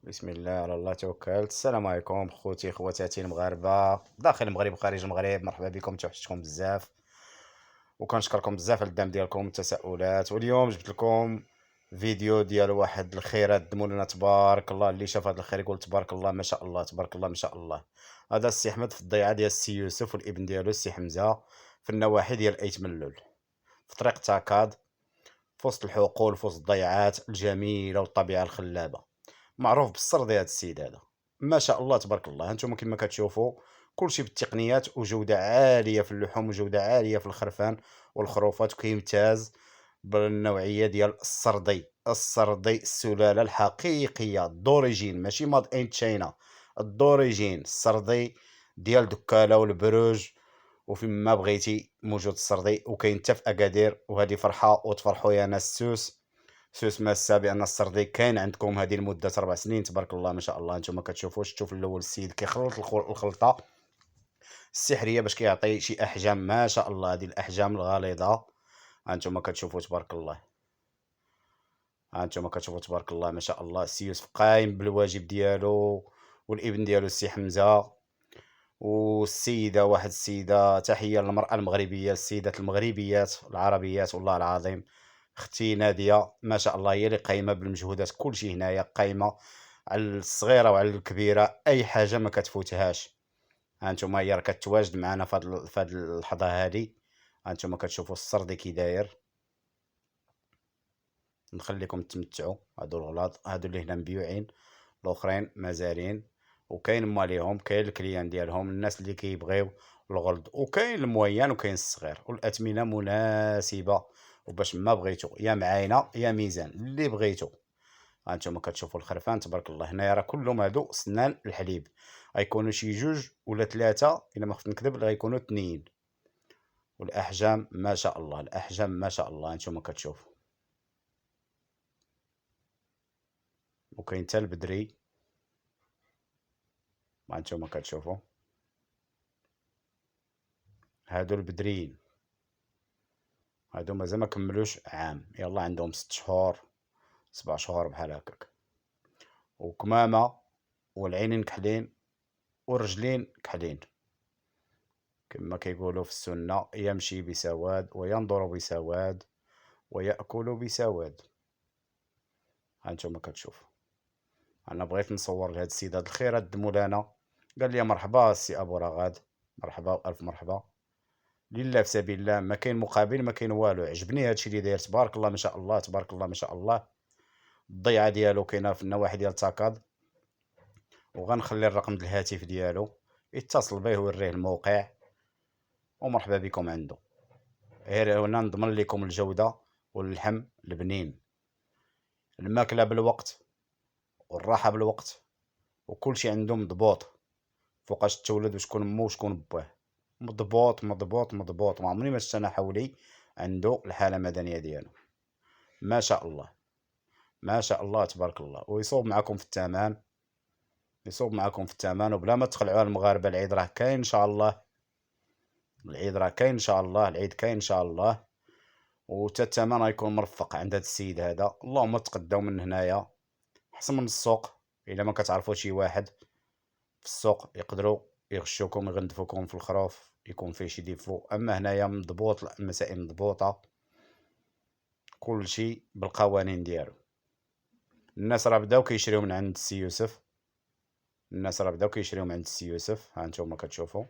بسم الله على الله توكلت. السلام عليكم خوتي خواتاتي المغاربه داخل المغرب وخارج المغرب، مرحبا بكم، توحشتكم بزاف وكنشكركم بزاف على الدعم ديالكم والتساؤلات. واليوم جبت لكم فيديو ديال واحد الخيرات دموا لنا تبارك الله. اللي شاف هذا الخير يقول تبارك الله ما شاء الله تبارك الله ما شاء الله. هذا السي احمد في الضيعه ديال السي يوسف والابن ديالو السي حمزه في النواحي ديال ايت ملول، في طريق تاكاد، في وسط الحقول، في وسط الضيعات الجميله والطبيعه الخلابه. معروف بالسرد هذا السيد هذا، ما شاء الله تبارك الله. هانتوما كما كتشوفوا كلشي بالتقنيات وجوده عاليه في اللحوم وجوده عاليه في الخرفان والخروفات، وكيمتاز بالنوعيه ديال السردي السلاله الحقيقيه دوريجين، ماشي ماد ان تشاينا، الدوريجين السردي ديال دكاله والبروج وفين ما بغيتي موجود السردي. وكاين حتى في اكادير، وهذه فرحه وتفرحوا يا ناس سوس ماسة بان السردي كاين عندكم هذه لمده 4 سنين تبارك الله ما شاء الله. نتوما كتشوفوا شفتوا في الاول السيد كيخلط الخلطه السحريه باش كيعطي شي احجام ما شاء الله، هذه الاحجام الغليظه. هانتوما كتشوفوا تبارك الله، هانتوما كتشوفوا تبارك الله ما شاء الله. السي يوسف قايم بالواجب ديالو، والابن ديالو السي حمزه، والسيده واحد السيده. تحيه للمراه المغربيه، السيدات المغربيات العربيات والله العظيم. اختي ناديه ما شاء الله هي اللي قايمه بالمجهودات، كلشي هنايا قايمه على الصغيره وعلى الكبيره، اي حاجه ما كتفوتهاش. هانتوما هي راه كتواجد معنا في هاد اللحظه هادي. هانتوما كتشوفوا السردي كي داير. نخليكم تمتعوا. هادو الغلاط هادو اللي هنا مبيوعين، الاخرين مازالين. وكاين ماليهم، كاين الكليان ديالهم، الناس اللي كيبغيو الغلظ، وكاين المويان وكاين الصغير، والاثمنه مناسبه. وباش ما بغيتو يا معاينه يا ميزان اللي بغيتو. هانتوما كتشوفوا الخرفان تبارك الله. هنايا راه كلهم هادو سنان الحليب، غيكونوا شي جوج ولا ثلاثه، الا ما خفت نكذب غيكونوا اثنين. والاحجام ما شاء الله، الاحجام ما شاء الله هانتوما كتشوفوا. وكاين حتى البدري، هانتوما كتشوفوا هادو البدريين. هادو مازال ما كملوش عام، يلا عندهم 6 شهور 7 شهور بحال هكاك. وكمامة، والعينين كحلين والرجلين كحلين، كما كيقولوا في السنة: يمشي بسواد وينظر بسواد ويأكل بسواد. هانتوما كتشوفوا. انا بغيت نصور لهاد السيد هاد الخير هاد مولانا، قال لي مرحبا السي ابو رغاد، مرحبا والف مرحبا. لله في سبيل الله، ما كاين مقابل ما كاين والو. عجبني هادشي اللي داير تبارك الله ما شاء الله تبارك الله ما شاء الله. الضيعه ديالو كاينه في النواحي ديال تاكاد، وغنخلي الرقم د الهاتف ديالو يتصل به ويوريه الموقع، ومرحبا بكم عنده. غير هنا نضمن لكم الجوده واللحم البنين، الماكله بالوقت والراحه بالوقت، وكل شيء عنده مضبوط. فوقاش تولد وشكون مو وشكون باه، مضبوط مضبوط مضبوط. ما عمري ما شفت انا حولي عنده الحاله المدنيه ديالو ما شاء الله ما شاء الله تبارك الله. ويصوب معكم في الثمن، يصوب معكم في الثمن وبلا ما تخلعوا على المغاربه. العيد راه كاين ان شاء الله، العيد راه كاين ان شاء الله، العيد كاين ان شاء الله. وتا الثمن غيكون مرفق عند هذا السيد هذا. اللهم تقداو من هنايا احسن من السوق. الا ما كتعرفوا شي واحد في السوق يقدروا يغشوكم يغندفوكم في الخروف، يكون فيه شي ديفو. اما هنايا مضبوط، المسائل مضبوطه، كل شيء بالقوانين ديالو. الناس راه بداو كيشريو من عند السي يوسف، الناس راه بداو كيشريو من عند السي يوسف. ها نتوما كتشوفوا.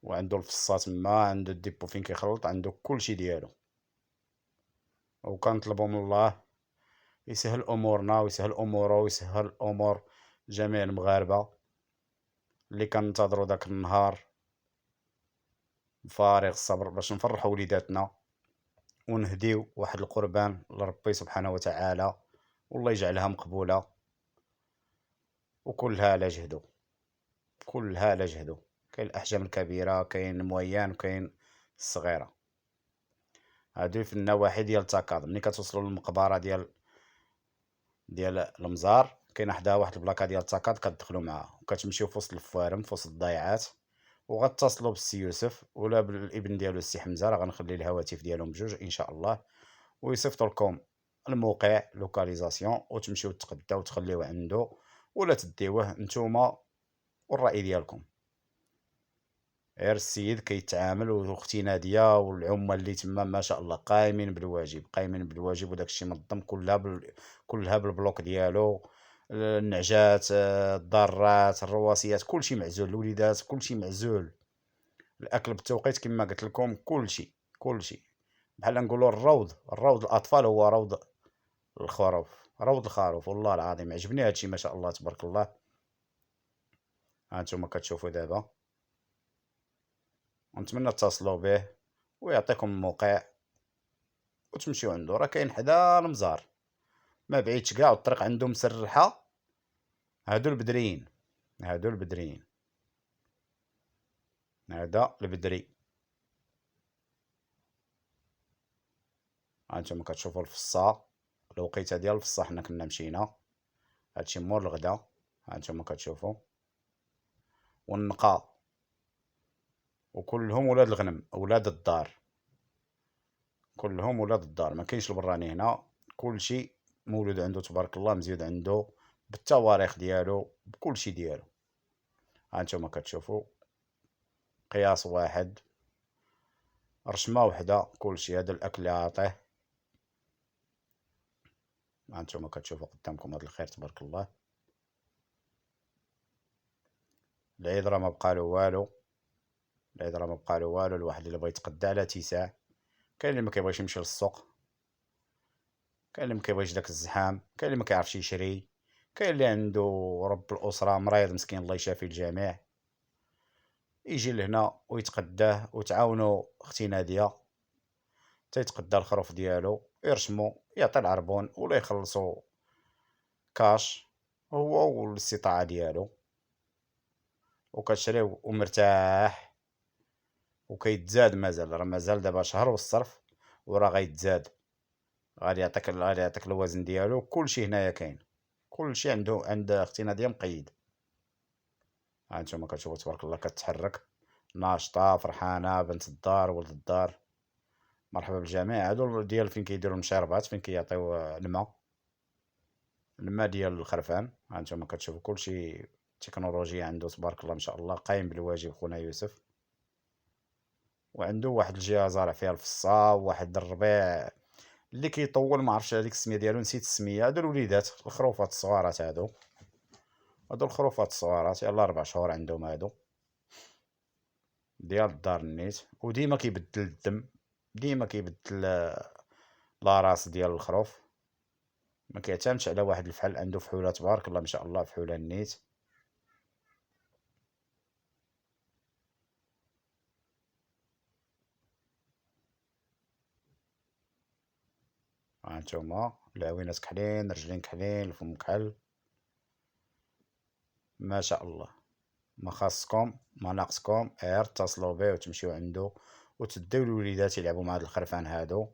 وعنده الفصات تما، عنده الديبو فين كيخلط، عنده كلشي ديالو. وكنطلبوا من الله يسهل امورنا ويسهل اموره ويسهل امور جميع المغاربه اللي كننتظروا داك النهار بفارغ الصبر باش نفرحوا وليداتنا ونهديو واحد القربان لربي سبحانه وتعالى، والله يجعلها مقبوله. وكلها على جهدو، كلها على جهدو. كاين الاحجام الكبيره، كاين المويان، وكاين الصغيره. هادو في النواحي ديال تاكاد. ملي كتوصلوا للمقبره ديال المزار، كاين حداها واحد البلاكه ديال تاكاد كتدخلوا معاها، وكتمشيو في وسط الفوارم في وسط الضيعات، وغتصلوا بالسي يوسف ولا بالابن ديالو السي حمزه، راه غنخلي الهواتف ديالهم بجوج ان شاء الله، ويصيفطوا لكم الموقع لوكاليزاسيون وتمشيو تقداو تخليوه عنده ولا تديوه نتوما والرأي ديالكم. غير السيد كيتعامل، واختي ناديه والعمال اللي تما ما شاء الله قايمين بالواجب، قايمين بالواجب، وداك الشيء منظم كلها بالبلوك ديالو. النعجات، الضارات، الرواسيات، كلشي معزول، الوليدات كلشي معزول، الاكل بالتوقيت كما قلت لكم، كلشي بحال نقولوا الروض الاطفال هو روض الخروف والله العظيم عجبني هادشي ما شاء الله تبارك الله. هانتوما كتشوفوا دابا، ونتمنى اتصلوا به ويعطيكم الموقع وتمشيو عنده، راه كاين حدا المزار، ما بعيدش كاع، والطريق عنده مسرحه. هادو البدريين، هادو البدريين، هذا البدري. هانتوما كتشوفوا الفصا، الوقيته ديال الفصا حنا كنا مشينا، هادشي مور الغدا. هانتوما كتشوفوا والنقا، وكلهم ولاد الغنم، ولاد الدار، كلهم ولاد الدار، ما كاينش البراني هنا، كلشي مولود عنده تبارك الله، مزيود عنده بالتواريخ ديالو بكلشي ديالو. هانتوما كتشوفوا قياس واحد، رشمه وحده، كلشي هذا الاكل اللي عاطيه. هانتوما كتشوفوا قدامكم هذا الخير تبارك الله. العيد راه ما بقالو والو، العيد راه ما بقالو والو. الواحد اللي بغى يتقدى على اتساع، كاين اللي ما كيبغيش يمشي للسوق، كاين اللي ما كيبغيش داك الزحام، كاين اللي ما كيعرفش يشري، كاين اللي عنده رب الاسره مريض مسكين الله يشافي الجميع، يجي لهنا ويتقداه، وتعاونوا اختي ناديه تيتقدى الخروف ديالو، يرشمو يعطي العربون ولا يخلصو كاش هو والاستطاعه ديالو، وكتشريو ومرتاح. وكيتزاد مازال، راه مازال دابا شهر والصرف، وراه غيتزاد، غادي يعطيك الوزن ديالو، كلشي هنايا كاين، كلشي عند اختي ناديه مقيد. هانتوما كتشوفوا تبارك الله كتحرك ناشطه فرحانه، بنت الدار ولد الدار، مرحبا بالجميع. هادو ديال فين كيديروا المشاربات، فين كيعطيو الماء ديال الخرفان. هانتوما كتشوفوا كلشي تكنولوجيا عنده تبارك الله ما شاء الله، قايم بالواجب خونا يوسف. وعنده واحد الجهه زارع فيها الفصا، وواحد الربيع اللي كيطول، ما عرفتش هذيك السميه ديالو، نسيت السميه. هادو الوليدات الخروفات الصغارات، هادو الخروفات الصغارات، يلاه 4 شهور عندهم هادو، ديال الدار النيت. وديما كيبدل الدم، ديما كيبدل لاراس ديال الخروف، ما كيعتمدش على واحد الفحل، عنده فحوله تبارك الله ما شاء الله، فحوله النيت. هانتوما العوينات كحلين، رجلين كحلين، الفم كحل، ما شاء الله. ما خاصكم ما ناقصكم غير اتصلوا به وتمشيو عنده، وتديو الوليدات يلعبوا مع هاد الخرفان هادو،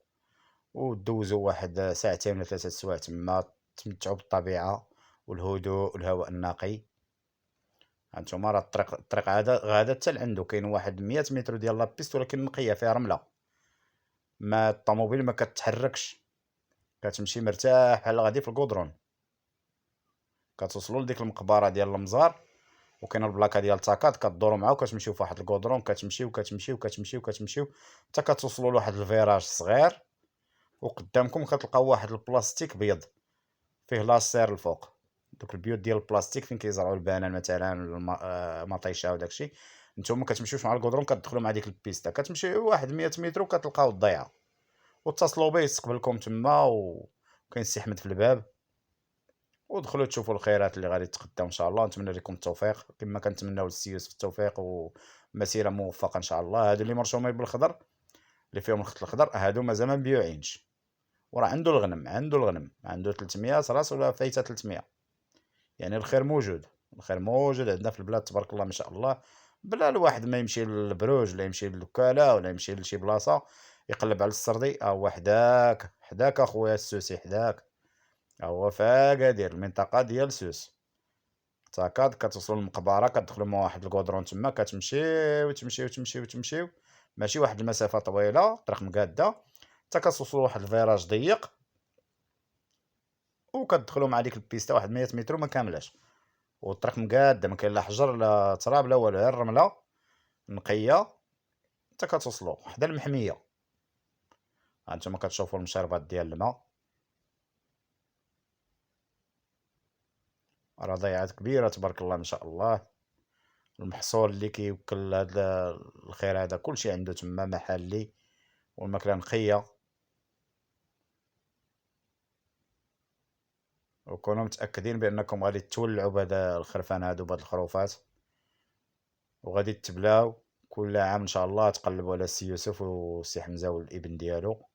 ودوزوا واحد ساعتين ولا 3 سوايع تما، تمتعوا بالطبيعه والهدوء والهواء النقي. هانتوما راه الطريق هذا غادا حتى لعندو، كاين واحد 100 متر ديال لابيست، ولكن نقيه فيها رمله، ما الطوموبيل ما كتحركش، كتمشي مرتاح بحال غادي في الكودرون. كتوصلوا لديك المقبره ديال المزار، وكاين البلاكه ديال تاكاد، كدوروا معاه وكتمشيو في واحد الكودرون، كتمشيو حتى كتوصلوا لواحد الفيراج صغير، وقدامكم كتلقاو واحد البلاستيك بيض فيه لاصير الفوق، دوك البيوت ديال البلاستيك فين كيزرعوا البنان مثلا، المطيشه وداكشي. نتوما كتمشيوش مع الكودرون، كتدخلوا مع ديك البيستا، كتمشيو واحد 100 متر وكتلقاو الضيعه، واتصلوا به يستقبلكم تما، وكاين السي احمد في الباب. ودخلوا تشوفوا الخيرات اللي غادي تقدم ان شاء الله. نتمنى لكم التوفيق كما كنتمناو للسي يوسف التوفيق ومسيره موفقه ان شاء الله. هادو اللي مرشومين بالخضر، اللي فيهم الخط الخضر، هادو مازال ما مبيوعينش، وراه عنده 300 راس ولا فايته 300. يعني الخير موجود، الخير موجود عندنا في البلاد تبارك الله ما شاء الله، بلا الواحد ما يمشي للبروج ولا يمشي للوكاله ولا يمشي لشي بلاصه يقلب على السردي. هو حداك اخويا السوسي، حداك، هو في اكادير المنطقه ديال سوس، تاكاد كتوصلوا للمقبره، كتدخلوا من واحد الكودرون تما، كتمشيو تمشيو تمشيو تمشيو، ماشي واحد المسافه طويله، طريق مقاده، حتى كتوصلوا لواحد الفيراج ضيق، وكتدخلوا مع ديك البيستا واحد 100 متر ما كاملاش، والطريق مقاده، ما كاين لا حجر لا تراب لا والو، غير الرمله نقيه، حتى كتوصلوا حدا المحميه. هانتوما كتشوفوا المشربات ديال الماء، رضيعات كبيره تبارك الله ما شاء الله. المحصول اللي كيوكل هذا الخير هذا كلشي عنده تما محلي، والماكله نقيه. وكونوا متاكدين بانكم غادي تولعوا بهذا الخرفان هادو بهاد الخروفات، وغادي تبلاو كل عام ان شاء الله، تقلبوا على السي يوسف والسي حمزه والابن ديالو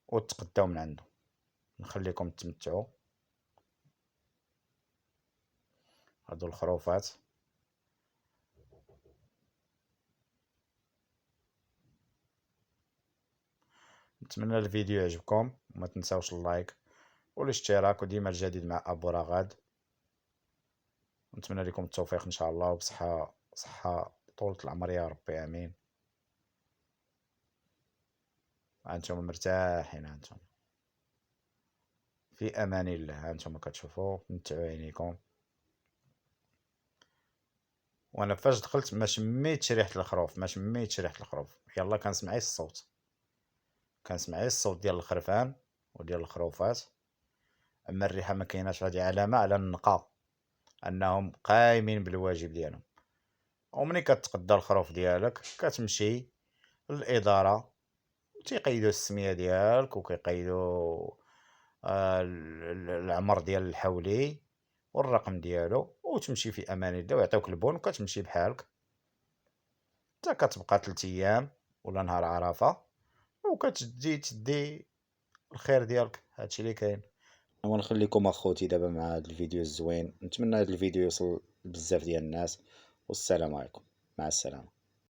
وتقداو من عنده. نخليكم تمتعوا. هادو الخروفات. نتمنى الفيديو يعجبكم، وما تنساوش اللايك والاشتراك، وديما الجديد مع ابو رغاد. نتمنى لكم التوفيق ان شاء الله، وبصحه صحه طولة العمر يا ربي، امين. هانتوما مرتاحين، هانتوما في امان الله، هانتوما كتشوفوا متعوا عينيكم. وانا فاش دخلت ما شميتش ريحه الخروف، ما شميتش ريحه الخروف، يلا كنسمع الصوت، كنسمع الصوت ديال الخرفان وديال الخروفات، اما الريحه ما كايناش. هذه علامه على النقاء، انهم قايمين بالواجب ديالهم. ومني كتقدا الخروف ديالك كتمشي للاداره، تيقيدوا السميه ديالك، وكيقيدوا العمر ديال الحولي والرقم ديالو، وتمشي في امان الله، ويعطيوك البون وكتمشي بحالك. حتى كتبقى 3 ايام ولا نهار عرفه، وكتجي تدي الخير ديالك. هادشي اللي كاين. ونخليكم اخوتي دابا مع هذا الفيديو الزوين، نتمنى هذا الفيديو يوصل بزاف ديال الناس، والسلام عليكم، مع السلامه.